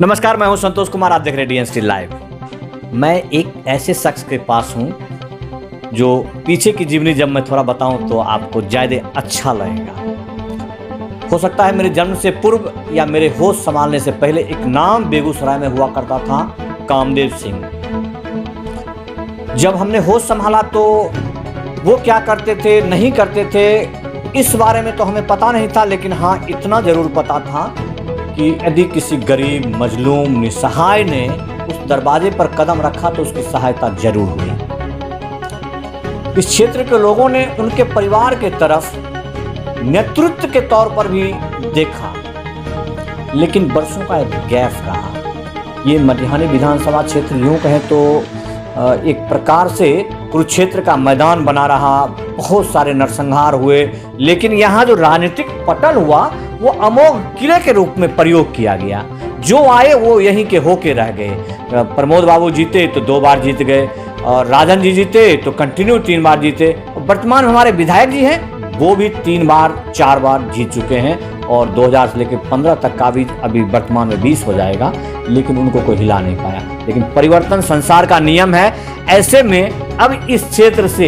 नमस्कार, मैं हूं संतोष कुमार। आप देख रहे हैं डीएनएसटी लाइव। मैं एक ऐसे शख्स के पास हूं जो पीछे की जीवनी जब मैं थोड़ा बताऊं तो आपको ज़्यादा अच्छा लगेगा। हो सकता है मेरे जन्म से पूर्व या मेरे होश संभालने से पहले एक नाम बेगूसराय में हुआ करता था, कामदेव सिंह। जब हमने होश संभाला तो वो क्या करते थे, नहीं करते थे, इस बारे में तो हमें पता नहीं था, लेकिन हाँ इतना ज़रूर पता था कि यदि किसी गरीब, मजलूम, निसहाय ने उस दरवाजे पर कदम रखा तो उसकी सहायता जरूर हुई। इस क्षेत्र के लोगों ने उनके परिवार के तरफ नेतृत्व के तौर पर भी देखा, लेकिन वर्षों का एक गैप रहा। ये मटिहानी विधानसभा क्षेत्र यूं कहें तो एक प्रकार से कुरुक्षेत्र का मैदान बना रहा। बहुत सारे नरसंहार हुए, लेकिन यहाँ जो राजनीतिक पटल हुआ वो अमोघ किले के रूप में प्रयोग किया गया। जो आए वो यहीं के होके रह गए। प्रमोद बाबू जीते तो 2 बार जीत गए, और राजन जी जीते तो कंटिन्यू 3 बार जीते। वर्तमान हमारे विधायक जी हैं, वो भी 3 बार 4 बार जीत चुके हैं, और 2000 से लेकर 15 तक का भी अभी वर्तमान में 20 हो जाएगा, लेकिन उनको कोई हिला नहीं पाया। लेकिन परिवर्तन संसार का नियम है। ऐसे में अब इस क्षेत्र से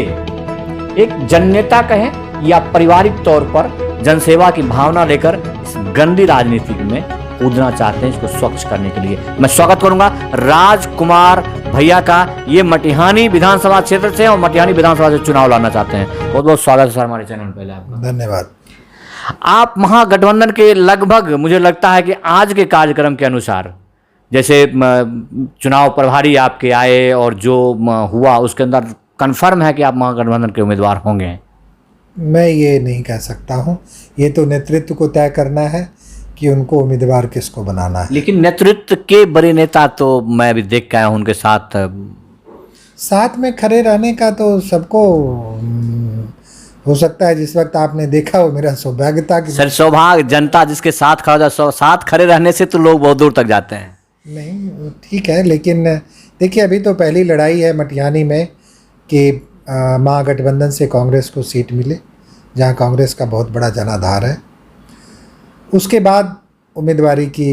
एक जननेता कहें या पारिवारिक तौर पर जनसेवा की भावना लेकर इस गंदी राजनीति में कूदना चाहते हैं, इसको स्वच्छ करने के लिए। मैं स्वागत करूंगा राजकुमार भैया का। ये मटिहानी विधानसभा क्षेत्र से और मटिहानी विधानसभा से चुनाव लड़ना चाहते हैं। बहुत बहुत स्वागत है सर हमारे चैनल में। पहले आपका धन्यवाद। आप महागठबंधन के लगभग, मुझे लगता है कि आज के कार्यक्रम के अनुसार, जैसे चुनाव प्रभारी आपके आए और जो हुआ उसके अंदर कन्फर्म है कि आप महागठबंधन के उम्मीदवार होंगे? मैं ये नहीं कह सकता हूँ, ये तो नेतृत्व को तय करना है कि उनको उम्मीदवार किसको बनाना है। लेकिन नेतृत्व के बड़े नेता तो मैं अभी देख के आया हूँ, उनके साथ में खड़े रहने का तो सबको हो सकता है। जिस वक्त आपने देखा वो मेरा सौभाग्य था कि सर, सौभाग्य जनता जिसके साथ खड़ा, साथ खड़े रहने से तो लोग बहुत दूर तक जाते हैं। नहीं, ठीक है, लेकिन देखिए अभी तो पहली लड़ाई है मटिहानी में कि महागठबंधन से कांग्रेस को सीट मिले, जहां कांग्रेस का बहुत बड़ा जनाधार है। उसके बाद उम्मीदवारी की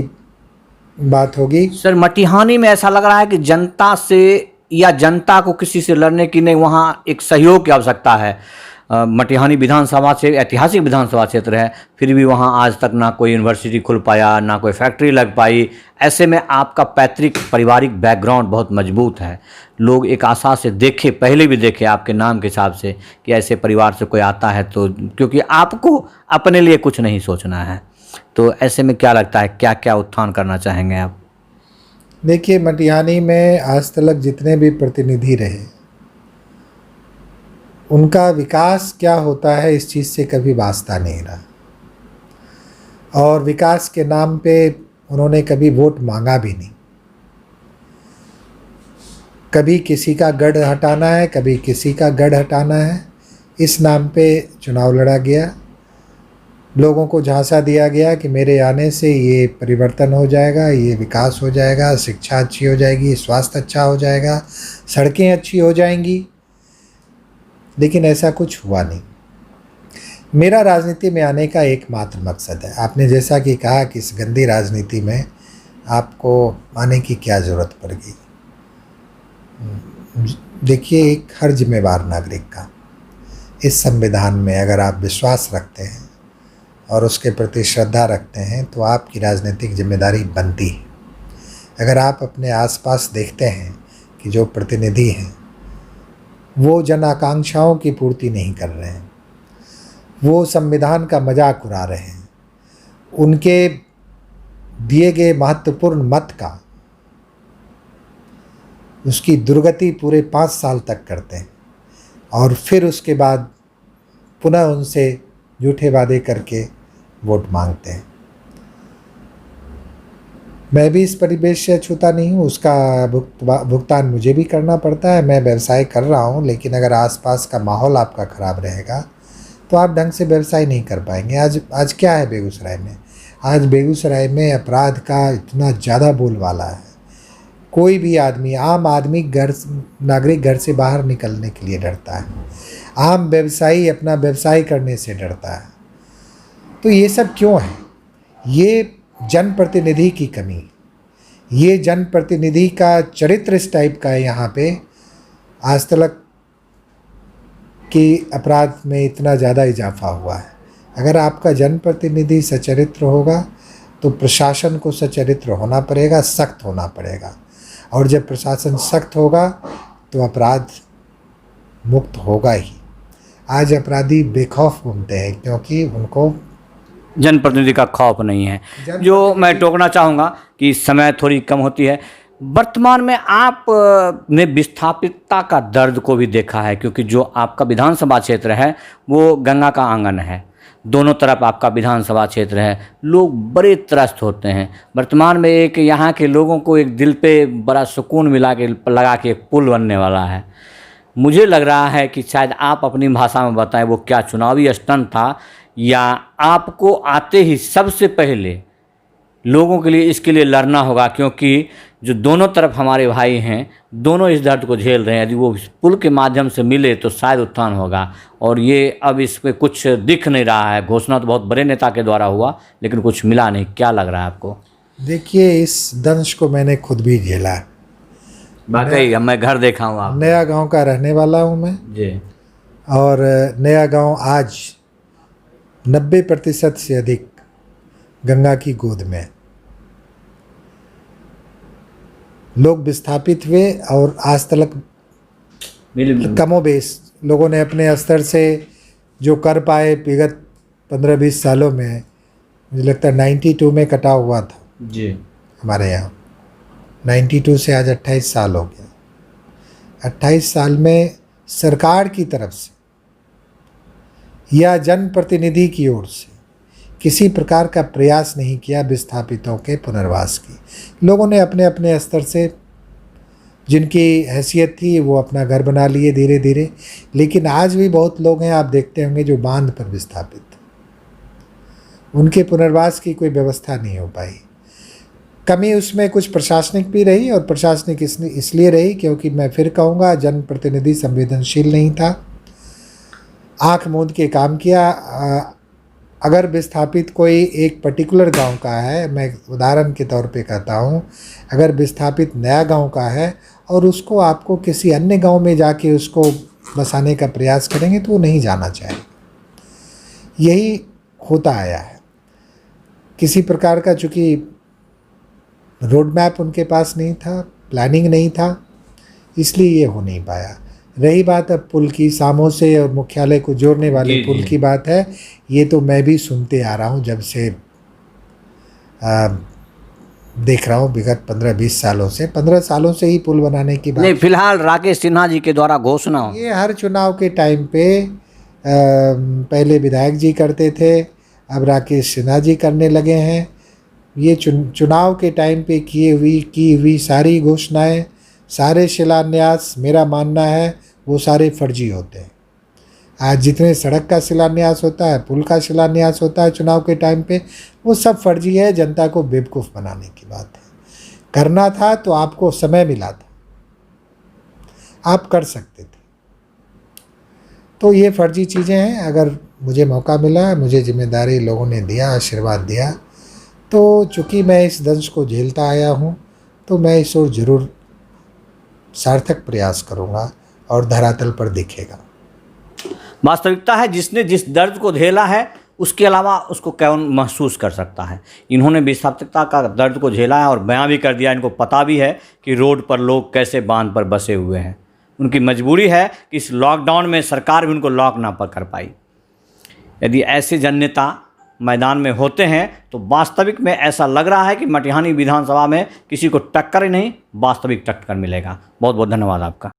बात होगी। सर, मटिहानी में ऐसा लग रहा है कि जनता से या जनता को किसी से लड़ने की नहीं, वहाँ एक सहयोग की आवश्यकता है। मटिहानी विधानसभा से ऐतिहासिक विधानसभा क्षेत्र है, फिर भी वहाँ आज तक ना कोई यूनिवर्सिटी खुल पाया, ना कोई फैक्ट्री लग पाई। ऐसे में आपका पैतृक पारिवारिक बैकग्राउंड बहुत मजबूत है। लोग एक आशा से देखे, पहले भी देखे आपके नाम के हिसाब से कि ऐसे परिवार से कोई आता है तो, क्योंकि आपको अपने लिए कुछ नहीं सोचना है। तो ऐसे में क्या लगता है, क्या क्या उत्थान करना चाहेंगे आप? देखिए, मटिहानी में आज तक जितने भी प्रतिनिधि रहे, उनका विकास क्या होता है इस चीज़ से कभी वास्ता नहीं रहा, और विकास के नाम पे उन्होंने कभी वोट मांगा भी नहीं। कभी किसी का गढ़ हटाना है, कभी किसी का गढ़ हटाना है, इस नाम पे चुनाव लड़ा गया। लोगों को झांसा दिया गया कि मेरे आने से ये परिवर्तन हो जाएगा, ये विकास हो जाएगा, शिक्षा अच्छी हो जाएगी, स्वास्थ्य अच्छा हो जाएगा, सड़कें अच्छी हो जाएंगी, लेकिन ऐसा कुछ हुआ नहीं। मेरा राजनीति में आने का एकमात्र मकसद है, आपने जैसा कि कहा कि इस गंदी राजनीति में आपको आने की क्या ज़रूरत पड़ गई। देखिए, एक हर जिम्मेवार नागरिक का इस संविधान में अगर आप विश्वास रखते हैं और उसके प्रति श्रद्धा रखते हैं तो आपकी राजनीतिक जिम्मेदारी बनती है। अगर आप अपने आसपास देखते हैं कि जो प्रतिनिधि हैं वो जन आकांक्षाओं की पूर्ति नहीं कर रहे हैं, वो संविधान का मजाक उड़ा रहे हैं, उनके दिए गए महत्वपूर्ण मत का, उसकी दुर्गति पूरे 5 साल तक करते हैं, और फिर उसके बाद पुनः उनसे झूठे वादे करके वोट मांगते हैं। मैं भी इस परिवेश से छूता नहीं हूँ, उसका भुगतान मुझे भी करना पड़ता है। मैं व्यवसाय कर रहा हूँ, लेकिन अगर आसपास का माहौल आपका ख़राब रहेगा तो आप ढंग से व्यवसाय नहीं कर पाएंगे। आज क्या है बेगूसराय में? आज बेगूसराय में अपराध का इतना ज़्यादा बोलबाला है, कोई भी आदमी, आम आदमी, नागरिक घर से बाहर निकलने के लिए डरता है। आम व्यवसायी अपना व्यवसाय करने से डरता है। तो ये सब क्यों है? ये जनप्रतिनिधि की कमी, ये जनप्रतिनिधि का चरित्र इस टाइप का है यहाँ पे। आज तक कि अपराध में इतना ज़्यादा इजाफा हुआ है। अगर आपका जनप्रतिनिधि सचरित्र होगा तो प्रशासन को सचरित्र होना पड़ेगा, सख्त होना पड़ेगा। और जब प्रशासन सख्त होगा तो अपराध मुक्त होगा ही। आज अपराधी बेखौफ घूमते हैं क्योंकि उनको जनप्रतिनिधि का खौफ नहीं है। जो मैं टोकना चाहूँगा कि समय थोड़ी कम होती है। वर्तमान में आप ने विस्थापितता का दर्द को भी देखा है, क्योंकि जो आपका विधानसभा क्षेत्र है वो गंगा का आंगन है, दोनों तरफ आपका विधानसभा क्षेत्र है, लोग बड़े त्रस्त होते हैं। वर्तमान में एक यहाँ के लोगों को एक दिल पे बड़ा सुकून मिला के लगा के एक पुल बनने वाला है। मुझे लग रहा है कि शायद आप अपनी भाषा में बताएं वो क्या चुनावी स्टंट था, या आपको आते ही सबसे पहले लोगों के लिए इसके लिए लड़ना होगा, क्योंकि जो दोनों तरफ हमारे भाई हैं दोनों इस दर्द को झेल रहे हैं। यदि वो पुल के माध्यम से मिले तो शायद उत्थान होगा, और ये अब इस पर कुछ दिख नहीं रहा है। घोषणा तो बहुत बड़े नेता के द्वारा हुआ लेकिन कुछ मिला नहीं। क्या लग रहा है आपको? देखिए, इस दंश को मैंने खुद भी झेला। वाकई मैं घर देखा हूँ। आप नया गांव का रहने वाला हूँ मैं जी, और नया गांव आज 90% से अधिक गंगा की गोद में। लोग विस्थापित हुए और आज तक कमोबेश लोगों ने अपने स्तर से जो कर पाए विगत 15-20 सालों में, मुझे लगता है 92 में कटा हुआ था जी हमारे यहाँ। 92 से आज 28 साल हो गया। 28 साल में सरकार की तरफ से या जनप्रतिनिधि की ओर से किसी प्रकार का प्रयास नहीं किया विस्थापितों के पुनर्वास की। लोगों ने अपने अपने स्तर से जिनकी हैसियत थी वो अपना घर बना लिए धीरे धीरे। लेकिन आज भी बहुत लोग हैं, आप देखते होंगे, जो बांध पर विस्थापित, उनके पुनर्वास की कोई व्यवस्था नहीं हो पाई। कमी उसमें कुछ प्रशासनिक भी रही, और प्रशासनिक इसलिए रही क्योंकि मैं फिर कहूँगा जनप्रतिनिधि संवेदनशील नहीं था, आँख मूंद के काम किया। अगर विस्थापित कोई एक पर्टिकुलर गांव का है, मैं उदाहरण के तौर पे कहता हूँ, अगर विस्थापित नया गांव का है और उसको आपको किसी अन्य गांव में जाके उसको बसाने का प्रयास करेंगे तो वो नहीं जाना चाहेगा। यही होता आया है। किसी प्रकार का चूँकि रोड मैप उनके पास नहीं था, प्लानिंग नहीं था, इसलिए ये हो नहीं पाया। रही बात अब पुल की, सामो से और मुख्यालय को जोड़ने वाले पुल की बात है, ये तो मैं भी सुनते आ रहा हूँ जब से देख रहा हूँ विगत 15-20 सालों से। 15 सालों से ही पुल बनाने की बात नहीं। फिलहाल राकेश सिन्हा जी के द्वारा घोषणा हो, ये हर चुनाव के टाइम पे पहले विधायक जी करते थे, अब राकेश सिन्हा जी करने लगे हैं। ये चुनाव के टाइम पे की हुई सारी घोषणाएं, सारे शिलान्यास, मेरा मानना है वो सारे फर्जी होते हैं। आज जितने सड़क का शिलान्यास होता है, पुल का शिलान्यास होता है चुनाव के टाइम पे, वो सब फर्जी है, जनता को बेवकूफ़ बनाने की बात है। करना था तो आपको समय मिला था, आप कर सकते थे। तो ये फर्जी चीज़ें हैं। अगर मुझे मौका मिला, मुझे जिम्मेदारी लोगों ने दिया, आशीर्वाद दिया, तो चूँकि मैं इस दंश को झेलता आया हूँ तो मैं इस ओर ज़रूर सार्थक प्रयास करूँगा और धरातल पर दिखेगा। वास्तविकता है, जिसने जिस दर्द को झेला है उसके अलावा उसको कौन महसूस कर सकता है। इन्होंने विस्थापितता का दर्द को झेला है और बयां भी कर दिया। इनको पता भी है कि रोड पर लोग कैसे बांध पर बसे हुए हैं। उनकी मजबूरी है कि इस लॉकडाउन में सरकार भी उनको लॉक ना कर पाई। यदि ऐसे जननेता मैदान में होते हैं तो वास्तविक में ऐसा लग रहा है कि मटिहानी विधानसभा में किसी को टक्कर ही नहीं, वास्तविक टक्कर मिलेगा। बहुत बहुत धन्यवाद आपका।